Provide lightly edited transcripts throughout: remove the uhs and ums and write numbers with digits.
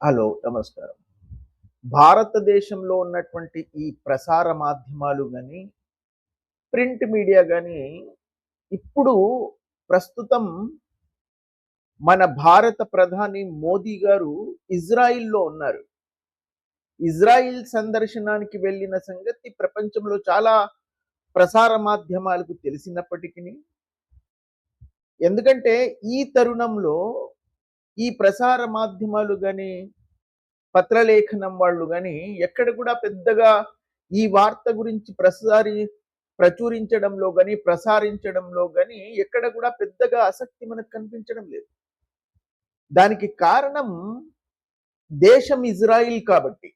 Hello, నమస్కారం. భారతదేశంలో ఉన్నటువంటి ఈ ప్రసార మాధ్యమాలు గాని, ప్రింట్ మీడియా గాని, ఇప్పుడు ప్రస్తుతం మన భారత ప్రధాని మోదీ గారు ఇజ్రాయిల్‌లో ఉన్నారు. ఇజ్రాయిల్ సందర్శనానికి వెళ్ళిన సంగతి ప్రపంచంలో చాలా ప్రసార మాధ్యమాలకు తెలిసినప్పటికిని, ఎందుకంటే ఈ తరుణంలో ఈ ప్రసార మాధ్యమాలు గాని, పత్రలేఖనం వాళ్ళు గాని ఎక్కడ కూడా పెద్దగా ఈ వార్త గురించి ప్రచురించడంలో గాని, ప్రసారించడంలో గాని ఎక్కడ కూడా పెద్దగా ఆసక్తి మనకు కనిపించడం లేదు. దానికి కారణం దేశం ఇజ్రాయిల్ కాబట్టి.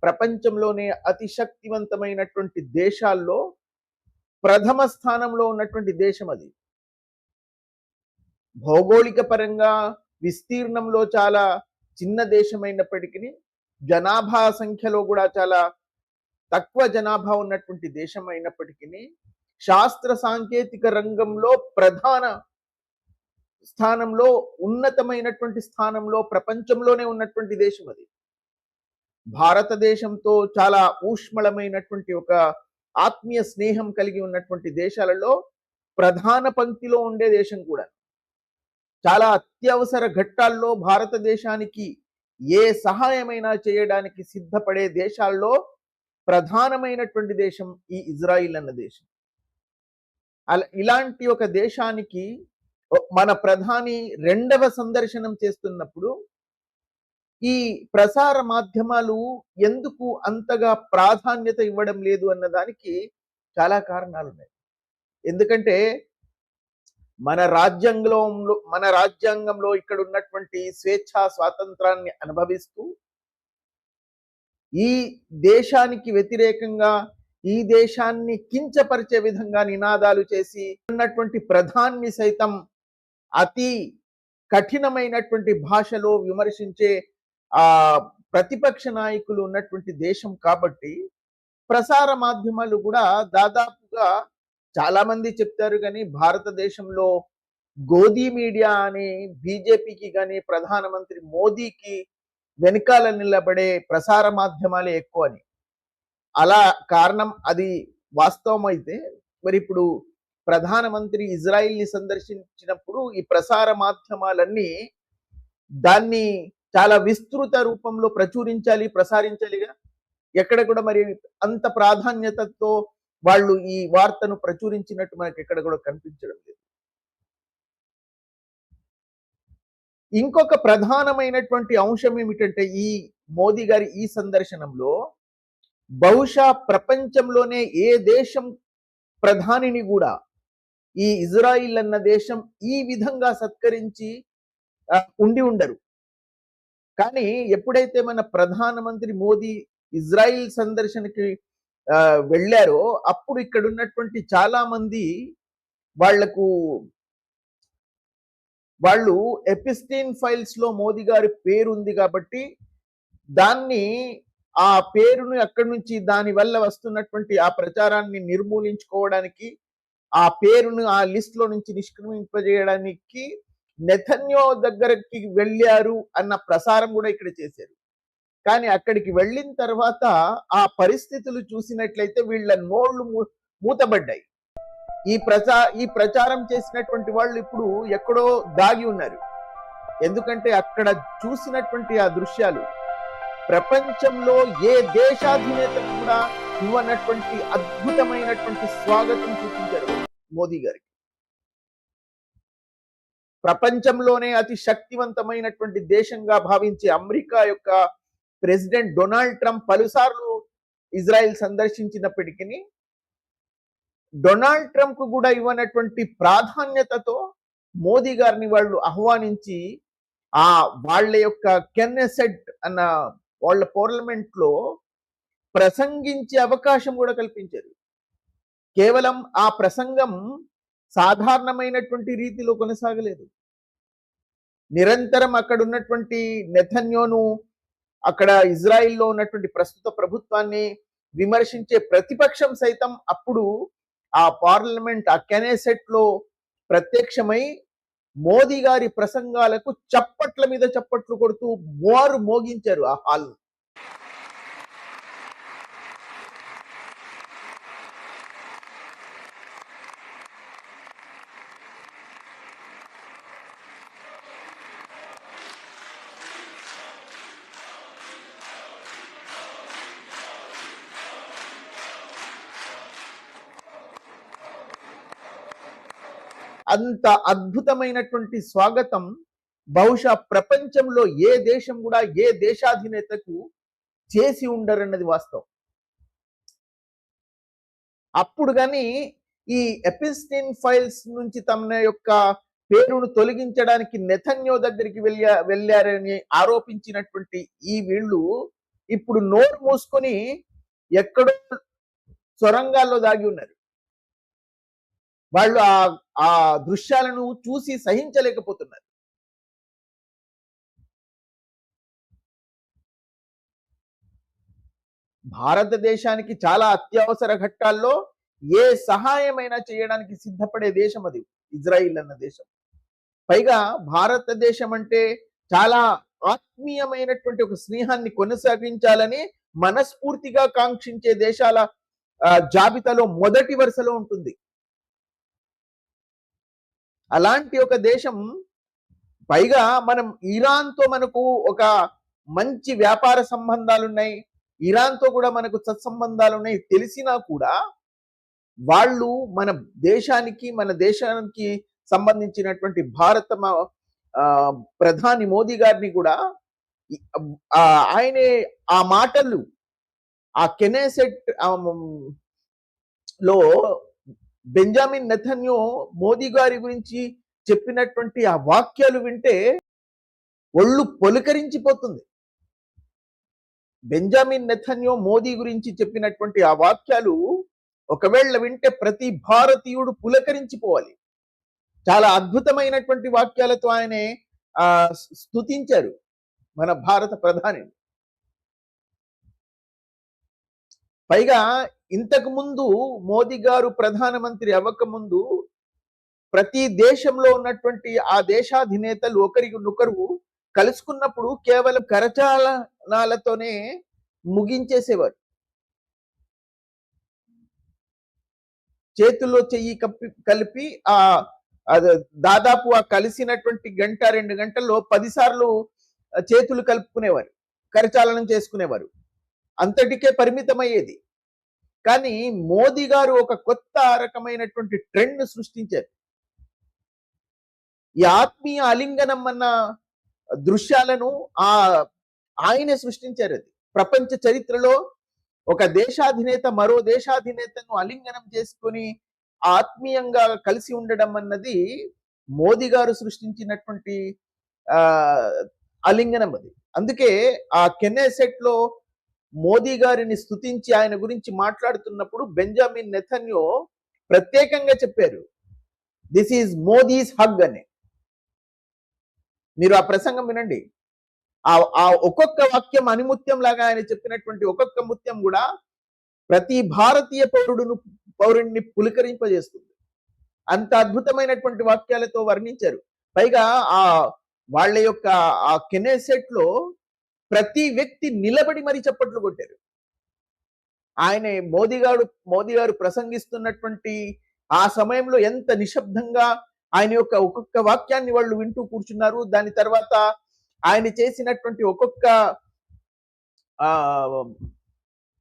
ప్రపంచంలోనే అతి శక్తివంతమైనటువంటి దేశాల్లో ప్రథమ స్థానంలో ఉన్నటువంటి దేశం అది. భౌగోళిక పరంగా విస్తీర్ణంలో చాలా చిన్న దేశమైనప్పటికీ, జనాభా సంఖ్యలో కూడా చాలా తక్కువ జనాభా ఉన్నటువంటి దేశం అయినప్పటికీ, శాస్త్ర సాంకేతిక రంగంలో ప్రధాన స్థానంలో, ఉన్నతమైనటువంటి స్థానంలో ప్రపంచంలోనే ఉన్నటువంటి దేశం అది. భారతదేశంతో చాలా ఊష్మళమైనటువంటి ఒక ఆత్మీయ స్నేహం కలిగి ఉన్నటువంటి దేశాలలో ప్రధాన పంక్తిలో ఉండే దేశం కూడా. చాలా అత్యవసర ఘట్టాల్లో భారతదేశానికి ఏ సహాయమైనా చేయడానికి సిద్ధపడే దేశాల్లో ప్రధానమైనటువంటి దేశం ఈ ఇజ్రాయిల్ అన్న దేశం. ఇలాంటి ఒక దేశానికి మన ప్రధాని రెండవ సందర్శనం చేస్తున్నప్పుడు ఈ ప్రసార మాధ్యమాలు ఎందుకు అంతగా ప్రాధాన్యత ఇవ్వడం లేదు అన్న దానికి చాలా కారణాలు ఉన్నాయి. ఎందుకంటే మన రాజ్యాంగంలో ఇక్కడ ఉన్నటువంటి స్వేచ్ఛా స్వాతంత్రాన్ని అనుభవిస్తూ, ఈ దేశానికి వ్యతిరేకంగా, ఈ దేశాన్ని కించపరిచే విధంగా నినాదాలు చేసి ఉన్నటువంటి ప్రధాని సైతం అతి కఠినమైనటువంటి భాషలో విమర్శించే ఆ ప్రతిపక్ష నాయకులు ఉన్నటువంటి దేశం కాబట్టి, ప్రసార మాధ్యమాలు కూడా దాదాపుగా చాలా మంది చెప్తారు కానీ, భారతదేశంలో గోదీ మీడియా అని బీజేపీకి కానీ, ప్రధానమంత్రి మోదీకి వెనకాల నిలబడే ప్రసార మాధ్యమాలే ఎక్కువ అని. అలా కారణం అది వాస్తవం అయితే, మరి ఇప్పుడు ప్రధానమంత్రి ఇజ్రాయిల్ని సందర్శించినప్పుడు ఈ ప్రసార మాధ్యమాలన్నీ దాన్ని చాలా విస్తృత రూపంలో ప్రసారించాలిగా. ఎక్కడ కూడా మరి అంత ప్రాధాన్యతతో వాళ్ళు ఈ వార్తను ప్రచురించినట్టు మనకి ఎక్కడ కూడా కనిపించడం లేదు. ఇంకొక ప్రధానమైనటువంటి అంశం ఏమిటంటే, ఈ మోదీ గారి ఈ సందర్శనంలో బహుశా ప్రపంచంలోనే ఏ దేశం ప్రధానిని కూడా ఈ ఇజ్రాయిల్ అన్న దేశం ఈ విధంగా సత్కరించి ఉండి ఉండరు. కానీ ఎప్పుడైతే మన ప్రధానమంత్రి మోదీ ఇజ్రాయిల్ సందర్శనకి వెళ్ళారో, అప్పుడు ఇక్కడ ఉన్నటువంటి చాలా మంది వాళ్ళు ఎపిస్టీన్ ఫైల్స్ లో మోదీ గారి పేరు ఉంది కాబట్టి, దాన్ని ఆ పేరును అక్కడి నుంచి దాని వల్ల వస్తున్నటువంటి ఆ ప్రచారాన్ని నిర్మూలించుకోవడానికి, ఆ పేరును ఆ లిస్ట్ లో నుంచి నిష్క్రమింపజేయడానికి నెతన్యో దగ్గరికి వెళ్ళారు అన్న ప్రసారం కూడా ఇక్కడ చేశారు. కానీ అక్కడికి వెళ్ళిన తర్వాత ఆ పరిస్థితులు చూసినట్లయితే వీళ్ళ నోళ్లు మూతబడ్డాయి. ఈ ప్రచారం చేసినటువంటి వాళ్ళు ఇప్పుడు ఎక్కడో దాగి ఉన్నారు. ఎందుకంటే అక్కడ చూసినటువంటి ఆ దృశ్యాలు ప్రపంచంలో ఏ దేశాధినేతకు కూడా ఇవ్వనటువంటి అద్భుతమైనటువంటి స్వాగతం చూపించారు మోదీ గారికి. ప్రపంచంలోనే అతి శక్తివంతమైనటువంటి దేశంగా భావించే అమెరికా యొక్క ప్రెసిడెంట్ డొనాల్డ్ ట్రంప్ పలుసార్లు ఇజ్రాయెల్ సందర్శించినప్పటికీ, డొనాల్డ్ ట్రంప్ కూడా ఇవ్వనటువంటి ప్రాధాన్యతతో మోదీ గారిని వాళ్ళు ఆహ్వానించి వాళ్ళ యొక్క కెన్నెసెట్ అన్న వాళ్ళ పార్లమెంట్ లో ప్రసంగించే అవకాశం కూడా కల్పించారు. కేవలం ఆ ప్రసంగం సాధారణమైనటువంటి రీతిలో కొనసాగలేదు. నిరంతరం అక్కడ ఉన్నటువంటి నెతన్యాహును, అక్కడ ఇజ్రాయిల్లో ఉన్నటువంటి ప్రస్తుత ప్రభుత్వాన్ని విమర్శించే ప్రతిపక్షం సైతం అప్పుడు ఆ పార్లమెంట్, ఆ కెనెసెట్ లో ప్రత్యక్షమై మోదీ గారి ప్రసంగాలకు చప్పట్ల మీద చప్పట్లు కొడుతూ మోరు మోగించారు ఆ హాల్. అంత అద్భుతమైనటువంటి స్వాగతం బహుశా ప్రపంచంలో ఏ దేశం కూడా ఏ దేశాధినేతకు చేసి ఉండరన్నది వాస్తవం. అప్పుడు కానీ ఈ ఎపిస్టీన్ ఫైల్స్ నుంచి తమ యొక్క పేరును తొలగించడానికి నెతన్యో దగ్గరికి వెళ్ళారని ఆరోపించినటువంటి ఈ వీళ్ళు ఇప్పుడు నోరు మూసుకొని ఎక్కడో సొరంగాల్లో దాగి ఉన్నారు. వాళ్ళు ఆ దృశ్యాలను చూసి సహించలేకపోతున్నారు. భారతదేశానికి చాలా అత్యవసర ఘట్టాల్లో ఏ సహాయమైనా చేయడానికి సిద్ధపడే దేశం అది ఇజ్రాయిల్ అన్న దేశం. పైగా భారతదేశం అంటే చాలా ఆత్మీయమైనటువంటి ఒక స్నేహాన్ని కొనసాగించాలని మనస్ఫూర్తిగా కాంక్షించే దేశాల జాబితాలో మొదటి వరుసలో ఉంటుంది. అలాంటి ఒక దేశం, పైగా మనం ఇరాన్తో మనకు ఒక మంచి వ్యాపార సంబంధాలు ఉన్నాయి, ఇరాన్తో కూడా మనకు సత్సంబంధాలు ఉన్నాయి తెలిసినా కూడా వాళ్ళు మన దేశానికి సంబంధించినటువంటి భారత ప్రధాని మోదీ గారిని కూడా ఆయనే ఆ మాటలు ఆ కెనెసెట్ లో బెంజామిన్ నెతన్యో మోదీ గారి గురించి చెప్పినటువంటి ఆ వాక్యాలు వింటే ఒళ్ళు పొలికరించిపోతుంది. బెంజామిన్ నెతన్యో మోదీ గురించి చెప్పినటువంటి ఆ వాక్యాలు ఒకవేళ వింటే ప్రతి భారతీయుడు పులకరించిపోవాలి. చాలా అద్భుతమైనటువంటి వాక్యాలతో ఆయనే స్తుతించారు మన భారత ప్రధాని. పైగా ఇంతకు ముందు మోదీ గారు ప్రధానమంత్రి అవ్వక ముందు ప్రతి దేశంలో ఉన్నటువంటి ఆ దేశాధినేతలు ఒకరినొకరు కలుసుకున్నప్పుడు కేవలం కరచాలనాలతోనే ముగించేసేవారు. చేతుల్లో చెయ్యి కలిపి దాదాపు ఆ కలిసినటువంటి గంట 2 గంటల్లో 10 సార్లు చేతులు కలుపుకునేవారు, కరచాలనం చేసుకునేవారు. అంతటికే పరిమితమయ్యేది. కానీ మోదీ గారు ఒక కొత్త రకమైనటువంటి ట్రెండ్ సృష్టించారు. ఈ ఆత్మీయ అలింగనం అన్న దృశ్యాలను ఆయనే సృష్టించారు. అది ప్రపంచ చరిత్రలో ఒక దేశాధినేత మరో దేశాధినేతను అలింగనం చేసుకొని ఆత్మీయంగా కలిసి ఉండడం అన్నది మోదీ గారు సృష్టించినటువంటి అలింగనం అది. అందుకే ఆ కెనెసెట్ లో మోదీ గారిని స్తుతించి ఆయన గురించి మాట్లాడుతున్నప్పుడు బెంజామిన్ నెతన్యో ప్రత్యేకంగా చెప్పారు, దిస్ ఈజ్ మోదీస్ హగ్ అని. మీరు ఆ ప్రసంగం వినండి. ఆ ఒక్కొక్క వాక్యం అనిముత్యం లాగా ఆయన చెప్పినటువంటి ఒక్కొక్క ముత్యం కూడా ప్రతి భారతీయ పౌరుడిని పులకరింపజేస్తుంది. అంత అద్భుతమైనటువంటి వాక్యాలతో వర్ణించారు. పైగా వాళ్ళ యొక్క ఆ కెనెసెట్ లో ప్రతి వ్యక్తి నిలబడి మరి చప్పట్లు కొట్టారు. ఆయన మోదీ గారు ప్రసంగిస్తున్నటువంటి ఆ సమయంలో ఎంత నిశ్శబ్దంగా ఆయన యొక్క ఒక్కొక్క వాక్యాన్ని వాళ్ళు వింటూ కూర్చున్నారు. దాని తర్వాత ఆయన చేసినటువంటి ఒక్కొక్క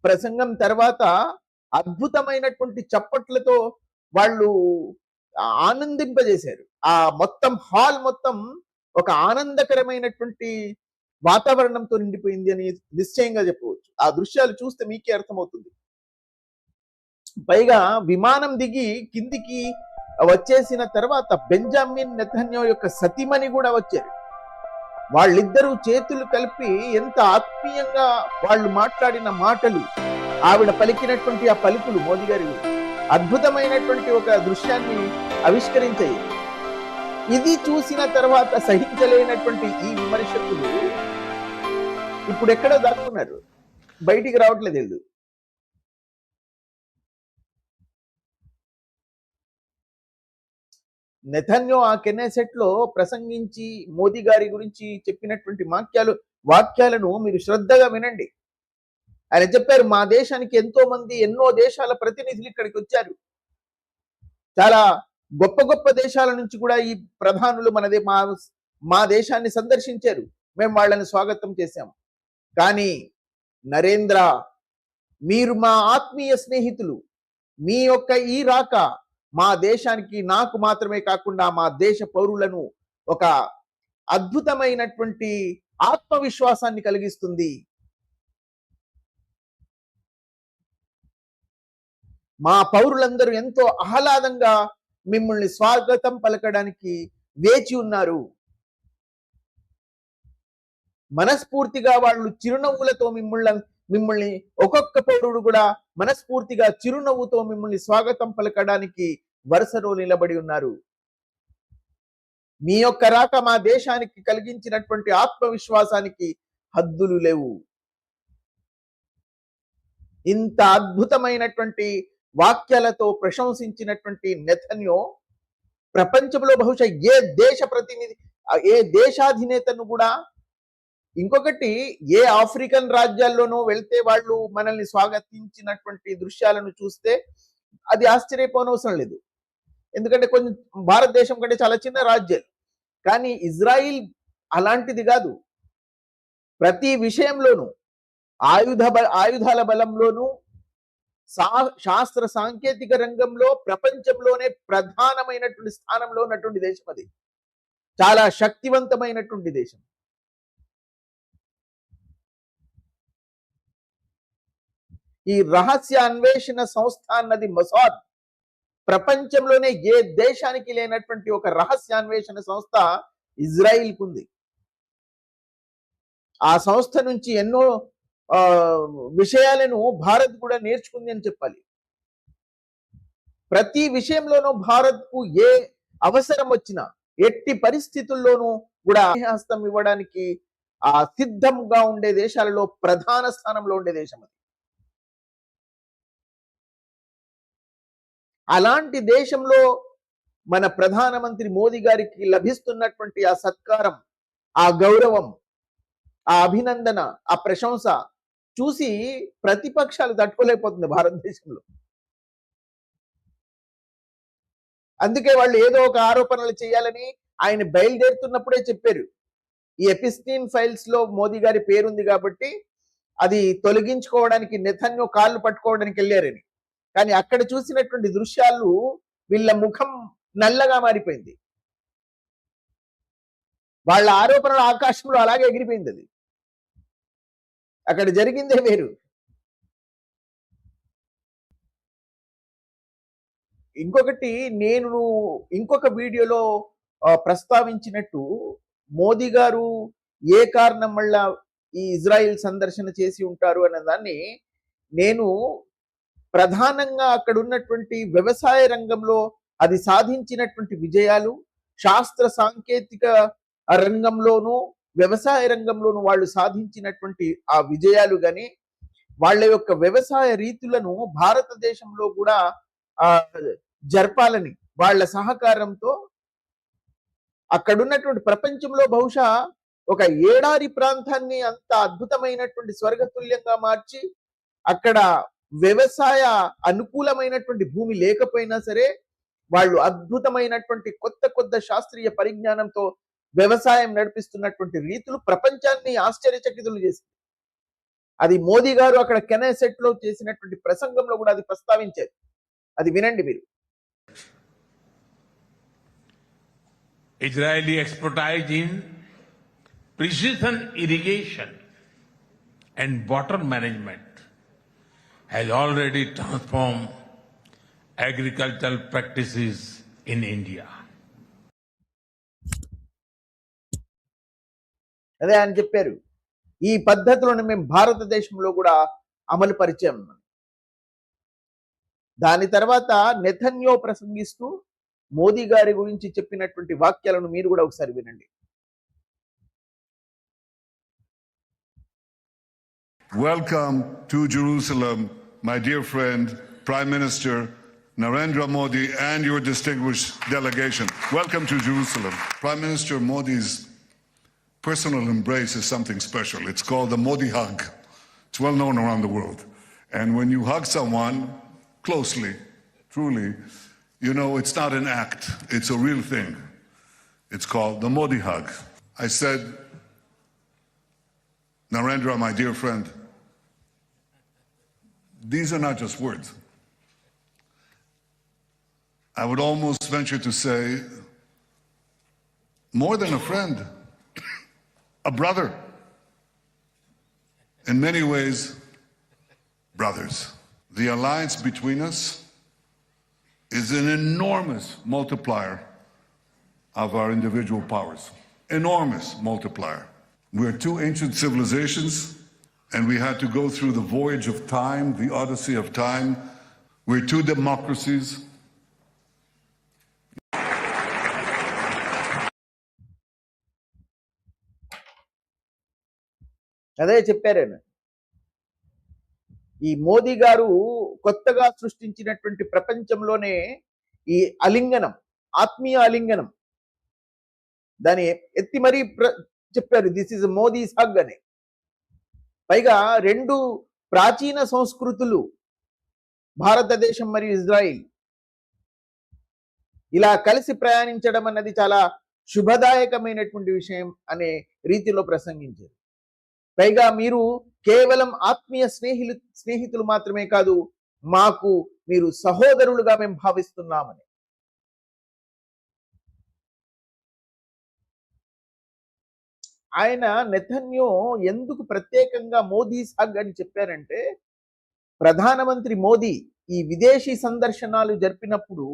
ప్రసంగం తర్వాత అద్భుతమైనటువంటి చప్పట్లతో వాళ్ళు ఆనందింపజేశారు. ఆ మొత్తం హాల్ మొత్తం ఒక ఆనందకరమైనటువంటి వాతావరణంతో నిండిపోయింది అని నిశ్చయంగా చెప్పవచ్చు. ఆ దృశ్యాలు చూస్తే మీకే అర్థమవుతుంది. పైగా విమానం దిగి కిందికి వచ్చేసిన తర్వాత బెంజామిన్ నెతన్యో యొక్క సతీమణి కూడా వచ్చారు. వాళ్ళిద్దరూ చేతులు కలిపి ఎంత ఆత్మీయంగా వాళ్ళు మాట్లాడిన మాటలు, ఆవిడ పలికినటువంటి ఆ పలుకులు మోదీ గారి అద్భుతమైనటువంటి ఒక దృశ్యాన్ని ఆవిష్కరించాయి. ఇది చూసిన తర్వాత సహించలేనటువంటి ఈ విమర్శకులు ఇప్పుడు ఎక్కడో దాక్కున్నారు, బయటికి రావట్లేదు వీళ్ళు. నెతన్యో ఆ కెనెసెట్ లో ప్రసంగించి మోదీ గారి గురించి చెప్పినటువంటి వాక్యాలను మీరు శ్రద్ధగా వినండి. ఆయన చెప్పారు, మా దేశానికి ఎన్నో దేశాల ప్రతినిధులు ఇక్కడికి వచ్చారు. చాలా గొప్ప గొప్ప దేశాల నుంచి కూడా ఈ ప్రధానులు మా దేశాన్ని సందర్శించారు. మేము వాళ్ళని స్వాగతం చేశాము. కానీ నరేంద్ర, మీరు మా ఆత్మీయ స్నేహితులు. మీ యొక్క ఈ రాక మా దేశానికి, నాకు మాత్రమే కాకుండా మా దేశ పౌరులను ఒక అద్భుతమైనటువంటి ఆత్మవిశ్వాసాన్ని కలిగిస్తుంది. మా పౌరులందరూ ఎంతో ఆహ్లాదంగా మిమ్మల్ని స్వాగతం పలకడానికి వేచి ఉన్నారు. మనస్ఫూర్తిగా వాళ్ళు చిరునవ్వులతో మిమ్మల్ని ఒక్కొక్క పౌరుడు కూడా మనస్ఫూర్తిగా చిరునవ్వుతో మిమ్మల్ని స్వాగతం పలకడానికి వరుసలో నిలబడి ఉన్నారు. మీ యొక్క రాక మా దేశానికి కలిగించినటువంటి ఆత్మవిశ్వాసానికి హద్దులు లేవు. ఇంత అద్భుతమైనటువంటి వాక్యాలతో ప్రశంసించినటువంటి నెతన్యో ప్రపంచంలో బహుశా ఏ దేశాధినేతను కూడా, ఇంకొకటి ఏ ఆఫ్రికన్ రాజ్యాల్లోనూ వెళ్తే వాళ్ళు మనల్ని స్వాగతించినటువంటి దృశ్యాలను చూస్తే అది ఆశ్చర్యపోనవసరం లేదు. ఎందుకంటే కొంచెం భారతదేశం కంటే చాలా చిన్న రాజ్యాలు. కానీ ఇజ్రాయిల్ అలాంటిది కాదు. ప్రతి విషయంలోనూ, ఆయుధాల బలంలోనూ, శాస్త్ర సాంకేతిక రంగంలో ప్రపంచంలోనే ప్రధానమైనటువంటి స్థానంలో ఉన్నటువంటి దేశం అది. చాలా శక్తివంతమైనటువంటి దేశం. ఈ రహస్య అన్వేషణ సంస్థ అన్నది మొసాద్, ప్రపంచంలోనే ఏ దేశానికి లేనటువంటి ఒక రహస్య అన్వేషణ సంస్థ ఇజ్రాయిల్కు ఉంది. ఆ సంస్థ నుంచి ఎన్నో విషయాలను భారత్ కూడా నేర్చుకుంది అని చెప్పాలి. ప్రతి విషయంలోనూ భారత్కు ఏ అవసరం వచ్చినా, ఎట్టి పరిస్థితుల్లోనూ కూడా హస్తం ఇవ్వడానికి సిద్ధంగా ఉండే దేశాలలో ప్రధాన స్థానంలో ఉండే దేశం అది. అలాంటి దేశంలో మన ప్రధానమంత్రి మోదీ గారికి లభిస్తున్నటువంటి ఆ సత్కారం, ఆ గౌరవం, ఆ అభినందన, ఆ ప్రశంస చూసి ప్రతిపక్షాలు తట్టుకోలేకపోతుంది భారతదేశంలో. అందుకే వాళ్ళు ఏదో ఒక ఆరోపణలు చేయాలని ఆయన బయలుదేరుతున్నప్పుడే చెప్పారు, ఈ ఎపిస్టీన్ ఫైల్స్ లో మోదీ గారి పేరుంది కాబట్టి అది తొలగించుకోవడానికి నెతన్యో కాళ్ళు పట్టుకోవడానికి వెళ్ళారని. కానీ అక్కడ చూసినటువంటి దృశ్యాలు వీళ్ళ ముఖం నల్లగా మారిపోయింది. వాళ్ళ ఆరోపణలు ఆకాశంలో అలాగే ఎగిరిపోయింది. అది అక్కడ జరిగిందే వేరు. ఇంకొకటి, నేను ఇంకొక వీడియోలో ప్రస్తావించినట్టు, మోదీ గారు ఏ కారణం వల్ల ఈ ఇజ్రాయిల్ సందర్శన చేసి ఉంటారు అనే దాన్ని నేను ప్రధానంగా అక్కడ ఉన్నటువంటి వ్యవసాయ రంగంలో అది సాధించినటువంటి విజయాలు, శాస్త్ర సాంకేతిక రంగంలోనూ వ్యవసాయ రంగంలోనూ వాళ్ళు సాధించినటువంటి ఆ విజయాలు గాని, వాళ్ళ యొక్క వ్యవసాయ రీతులను భారతదేశంలో కూడా జరపాలని వాళ్ళ సహకారంతో అక్కడున్నటువంటి ప్రపంచంలో బహుశా ఒక ఏడారి ప్రాంతాన్ని అంత అద్భుతమైనటువంటి స్వర్గతుల్యంగా మార్చి, అక్కడ వ్యవసాయ అనుకూలమైనటువంటి భూమి లేకపోయినా సరే వాళ్ళు అద్భుతమైనటువంటి కొత్త శాస్త్రీయ పరిజ్ఞానంతో వ్యవసాయం నడిపిస్తున్నటువంటి రీతులు ప్రపంచాన్ని ఆశ్చర్యచకితులు చేసింది. అది మోదీ గారు అక్కడ కెనెసెట్ లో చేసినటువంటి ప్రసంగంలో కూడా అది ప్రస్తావించారు. అది వినండి మీరు. Israeli expertise in precision irrigation and water management has already transformed agricultural practices in India. అదే ఆయన చెప్పారు, ఈ పద్ధతులను మేము భారతదేశంలో కూడా అమలు పరిచాం. దాని తర్వాత నెతన్యో ప్రసంగిస్తూ మోదీ గారి గురించి చెప్పినటువంటి వాక్యాలను మీరు కూడా ఒకసారి వినండి. Welcome to Jerusalem, my dear friend, Prime Minister Narendra Modi, and your distinguished delegation. Welcome to Jerusalem. Prime Minister Modi's personal embrace is something special. It's called the Modi hug. It's well known around the world. And when you hug someone closely, truly, you know it's not an act, it's a real thing. It's called the Modi hug. I said, Narendra, my dear friend, these are not just words. I would almost venture to say, more than a friend, a brother. In many ways, brothers. The alliance between us is an enormous multiplier of our individual powers. Enormous multiplier. We're two ancient civilizations, and we had to go through the voyage of time, the odyssey of time. We're two democracies. అదే చెప్పారు. ఈ మోదీ గారు కొత్తగా సృష్టించినటువంటి ప్రపంచంలోనే ఈ అలింగనం, ఆత్మీయ అలింగనం, దాని ఎత్తి మరీ చెప్పారు. దిస్ ఇస్ మోదీస్ హగ్ అని. పైగా రెండు ప్రాచీన సంస్కృతులు, భారతదేశం మరియు ఇజ్రాయిల్, ఇలా కలిసి ప్రయాణించడం అన్నది చాలా శుభదాయకమైనటువంటి విషయం అనే రీతిలో ప్రసంగించారు. పైగా మీరు కేవలం ఆత్మీయ స్నేహితులు మాత్రమే కాదు, మాకు మీరు సహోదరులుగా మేము భావిస్తున్నామని. ఆయన నెతన్యో ఎందుకు ప్రత్యేకంగా మోదీ హగ్ అని చెప్పారంటే, ప్రధానమంత్రి మోదీ ఈ విదేశీ సందర్శనాలు జరిపినప్పుడు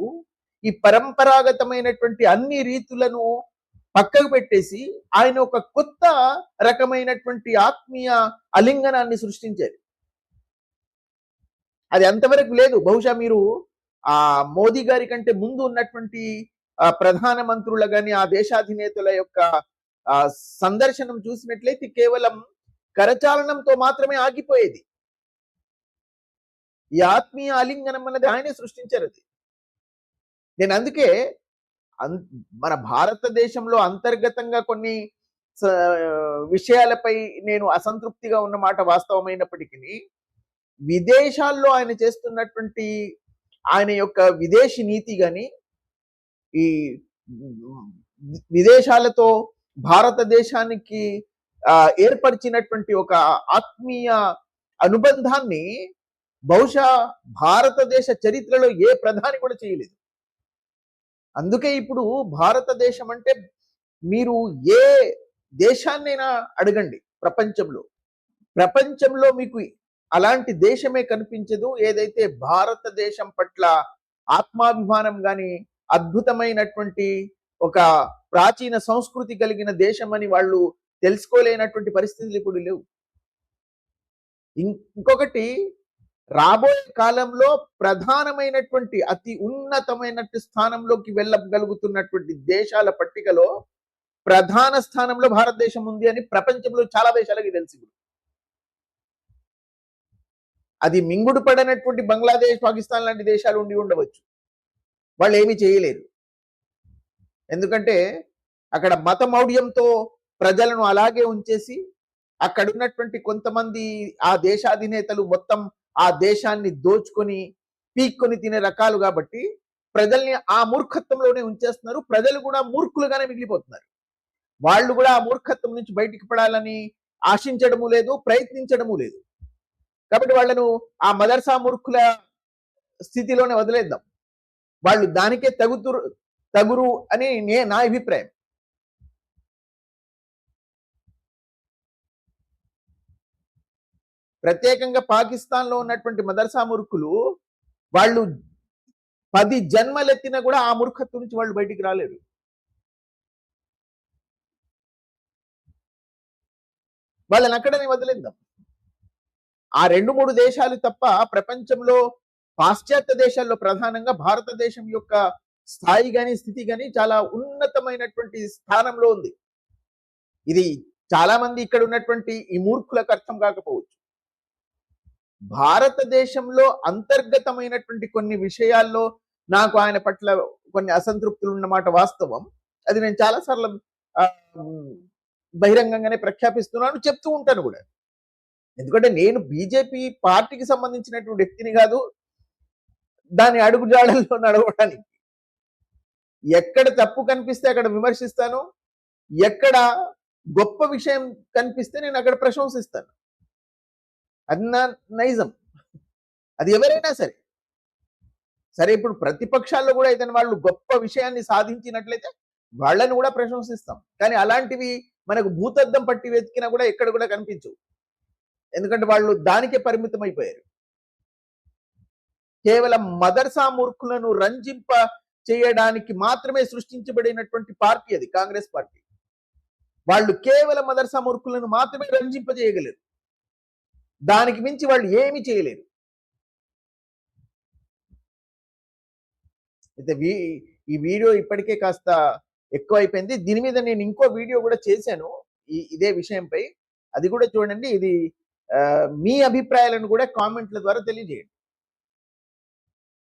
ఈ పరంపరాగతమైనటువంటి అన్ని రీతులను పక్కకు పెట్టేసి ఆయన ఒక కొత్త రకమైనటువంటి ఆత్మీయ అలింగనాన్ని సృష్టించారు. అది అంతవరకు లేదు. బహుశా మీరు ఆ మోదీ గారి కంటే ముందు ఉన్నటువంటి ప్రధానమంత్రుల గాని, ఆ దేశాధినేతల యొక్క సందర్శనం చూసినట్లయితే కేవలం కరచాలనంతో మాత్రమే ఆగిపోయేది. ఈ ఆత్మీయ అలింగనం అన్నది ఆయనే సృష్టించారు. అది నేను అందుకే మన భారతదేశంలో అంతర్గతంగా కొన్ని విషయాలపై నేను అసంతృప్తిగా ఉన్న మాట వాస్తవమైనప్పటికీ, విదేశాల్లో ఆయన చేస్తున్నటువంటి ఆయన యొక్క విదేశీ నీతి గాని, ఈ విదేశాలతో భారతదేశానికి ఏర్పరిచినటువంటి ఒక ఆత్మీయ అనుబంధాన్ని బహుశా భారతదేశ చరిత్రలో ఏ ప్రధాని కూడా చేయలేదు. అందుకే ఇప్పుడు భారతదేశం అంటే మీరు ఏ దేశాన్నైనా అడగండి, ప్రపంచంలో మీకు అలాంటి దేశమే కనిపించదు ఏదైతే భారతదేశం పట్ల ఆత్మాభిమానం గాని, అద్భుతమైనటువంటి ఒక ప్రాచీన సంస్కృతి కలిగిన దేశం అని వాళ్ళు తెలుసుకోలేనటువంటి పరిస్థితులు ఇప్పుడు లేవు. ఇంకొకటి, రాబోయే కాలంలో ప్రధానమైనటువంటి అతి ఉన్నతమైనటువంటి స్థానంలోకి వెళ్ళగలుగుతున్నటువంటి దేశాల పట్టికలో ప్రధాన స్థానంలో భారతదేశం ఉంది అని ప్రపంచంలో చాలా దేశాలకి తెలుసు. అది మింగుడు పడనటువంటి బంగ్లాదేశ్, పాకిస్తాన్ లాంటి దేశాలు ఉండి ఉండవచ్చు, వాళ్ళు ఏమీ చేయలేరు. ఎందుకంటే అక్కడ మతమౌఢ్యంతో ప్రజలను అలాగే ఉంచేసి అక్కడ ఉన్నటువంటి కొంతమంది ఆ దేశాధినేతలు మొత్తం ఆ దేశాన్ని దోచుకొని పీక్కొని తినే రకాలు కాబట్టి ప్రజల్ని ఆ మూర్ఖత్వంలోనే ఉంచేస్తున్నారు. ప్రజలు కూడా మూర్ఖులుగానే మిగిలిపోతున్నారు. వాళ్ళు కూడా ఆ మూర్ఖత్వం నుంచి బయటికి పడాలని ఆశించడము లేదు, ప్రయత్నించడము లేదు. కాబట్టి వాళ్ళను ఆ మదర్సా మూర్ఖుల స్థితిలోనే వదిలేద్దాం. వాళ్ళు దానికే తగురు అని నా అభిప్రాయం. ప్రత్యేకంగా పాకిస్తాన్ లో ఉన్నటువంటి మదర్సా మూర్ఖులు వాళ్ళు 10 జన్మలెత్తినా కూడా ఆ మూర్ఖత్వం నుంచి వాళ్ళు బయటికి రాలేరు. వాళ్ళని అక్కడనే వదిలేద్దాం. ఆ 2-3 దేశాలు తప్ప ప్రపంచంలో పాశ్చాత్య దేశాల్లో ప్రధానంగా భారతదేశం యొక్క స్థాయి గాని, స్థితి గాని చాలా ఉన్నతమైనటువంటి స్థానంలో ఉంది. ఇది చాలా మంది ఇక్కడ ఉన్నటువంటి ఈ మూర్ఖులకు అర్థం కాకపోవచ్చు. భారతదేశంలో అంతర్గతమైనటువంటి కొన్ని విషయాల్లో నాకు ఆయన పట్ల కొన్ని అసంతృప్తులు ఉన్నమాట వాస్తవం. అది నేను చాలాసార్లు బహిరంగంగానే ప్రఖ్యాపిస్తున్నాను, చెప్తూ ఉంటాను కూడా. ఎందుకంటే నేను బీజేపీ పార్టీకి సంబంధించినటువంటి వ్యక్తిని కాదు, దాని అడుగుజాడల్లో నడవడానికి. ఎక్కడ తప్పు కనిపిస్తే అక్కడ విమర్శిస్తాను, ఎక్కడ గొప్ప విషయం కనిపిస్తే నేను అక్కడ ప్రశంసిస్తాను. అది నా నైజం. అది ఎవరైనా సరే. సరే, ఇప్పుడు ప్రతిపక్షాల్లో కూడా ఏదైనా వాళ్ళు గొప్ప విషయాన్ని సాధించినట్లయితే వాళ్ళని కూడా ప్రశంసిస్తాం. కానీ అలాంటివి మనకు భూతద్దం పట్టి వెతికినా కూడా ఎక్కడ కూడా కనిపించవు. ఎందుకంటే వాళ్ళు దానికే పరిమితం అయిపోయారు. కేవలం మదర్సా మూర్ఖులను రంజింప చేయడానికి మాత్రమే సృష్టించబడినటువంటి పార్టీ అది కాంగ్రెస్ పార్టీ. వాళ్ళు కేవలం మదర్సా మూర్ఖులను మాత్రమే రంజింప చేయగలరు, దానికి మించి వాళ్ళు ఏమి చేయలేరు. అయితే ఈ వీడియో ఇప్పటికే కాస్త ఎక్కువైపోయింది. దీని మీద నేను ఇంకో వీడియో కూడా చేశాను ఇదే విషయంపై. అది కూడా చూడండి. ఇది మీ అభిప్రాయాలను కూడా కామెంట్ల ద్వారా తెలియజేయండి.